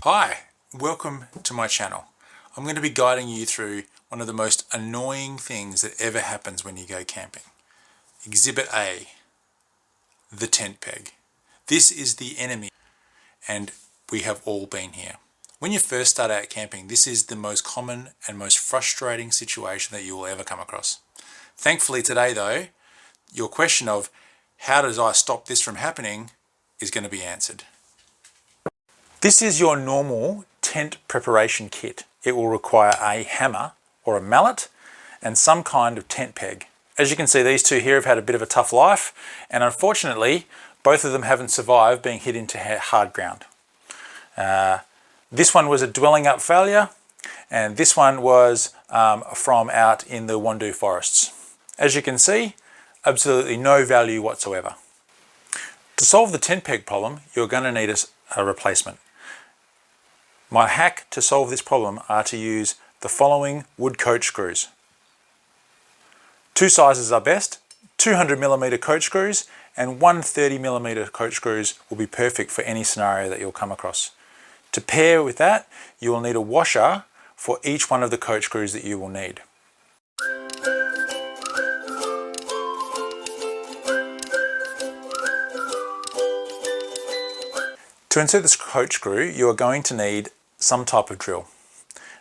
Hi, welcome to my channel. I'm going to be guiding you through one of the most annoying things that ever happens when you go camping. Exhibit A, the tent peg. This is the enemy, and we have all been here. When you first start out camping, this is the most common and most frustrating situation that you will ever come across. Thankfully today though, your question of how does I stop this from happening is going to be answered. This is your normal tent preparation kit. It will require a hammer or a mallet and some kind of tent peg. As you can see, these two here have had a bit of a tough life, and unfortunately both of them haven't survived being hit into hard ground. This one was a dwelling up failure, and this one was from out in the Wandoo forests. As you can see, absolutely no value whatsoever. To solve the tent peg problem, you're going to need a replacement. My hack to solve this problem are to use the following wood coach screws. Two sizes are best, 200mm coach screws and 130mm coach screws will be perfect for any scenario that you'll come across. To pair with that, you will need a washer for each one of the coach screws that you will need. To insert this coach screw, you are going to need some type of drill.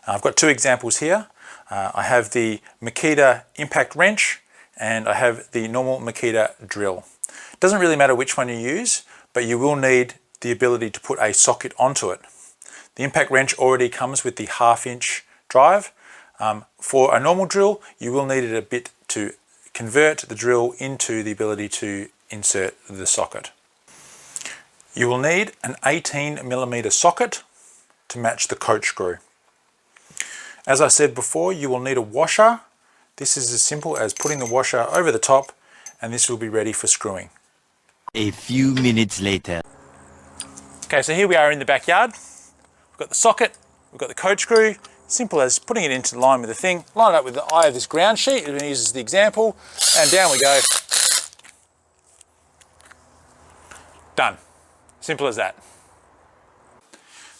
I've got two examples here. I have the Makita impact wrench and I have the normal Makita drill. It doesn't really matter which one you use, but you will need the ability to put a socket onto it. The impact wrench already comes with the 1/2" drive. For a normal drill, you will need it a bit to convert the drill into the ability to insert the socket. You will need an 18mm socket to match the coach screw. As I said before, you will need a washer. This is as simple as putting the washer over the top and this will be ready for screwing. A few minutes later. Okay, so here we are in the backyard. We've got the socket, we've got the coach screw. Simple as putting it into line with the thing, line it up with the eye of this ground sheet, it uses the example, and down we go. Done. Simple as that.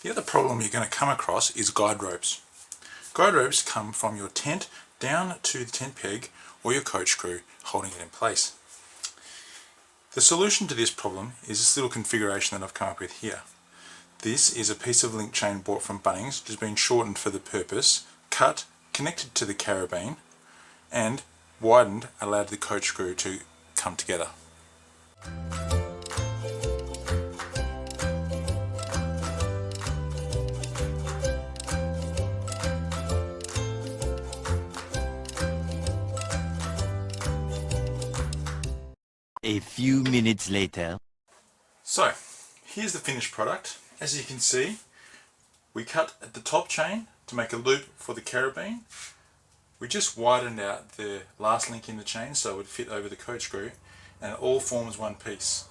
The other problem you're going to come across is guide ropes. Guide ropes come from your tent down to the tent peg or your coach screw holding it in place. The solution to this problem is this little configuration that I've come up with here. This is a piece of link chain bought from Bunnings, which has been shortened for the purpose, cut, connected to the carabine and widened, allowed the coach screw to come together. A few minutes later. So, here's the finished product. As you can see, we cut at the top chain to make a loop for the carabine. We just widened out the last link in the chain so it would fit over the coach screw, and it all forms one piece.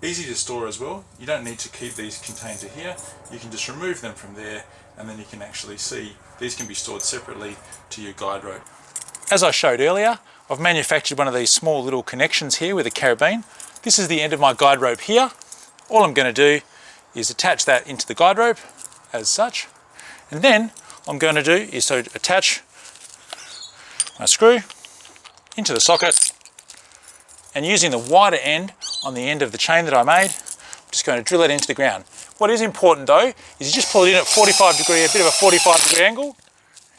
Easy to store as well. You don't need to keep these contained to here. You can just remove them from there and then you can actually see these can be stored separately to your guide rope. As I showed earlier, I've manufactured one of these small little connections here with a carabine. This is the end of my guide rope here. All I'm going to do is attach that into the guide rope as such, and then what I'm going to do is to attach my screw into the socket, and using the wider end on the end of the chain that I made, I'm just going to drill it into the ground. What is important though is you just pull it in at a bit of a 45-degree angle,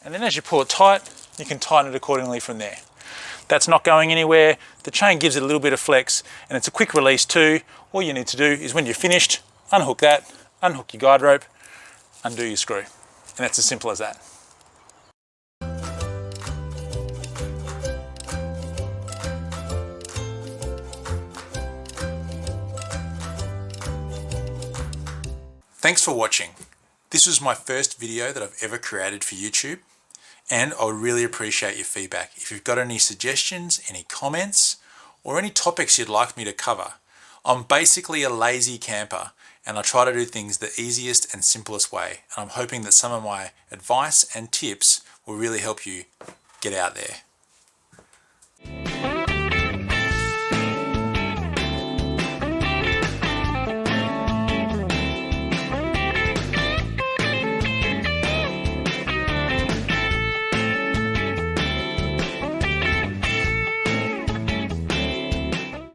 and then as you pull it tight, you can tighten it accordingly from there. That's not going anywhere. The chain gives it a little bit of flex and it's a quick release too. All you need to do is when you're finished, unhook that, unhook your guide rope, undo your screw. And that's as simple as that. Thanks for watching. This was my first video that I've ever created for YouTube. And I would really appreciate your feedback. If you've got any suggestions, any comments, or any topics you'd like me to cover. I'm basically a lazy camper and I try to do things the easiest and simplest way. And I'm hoping that some of my advice and tips will really help you get out there.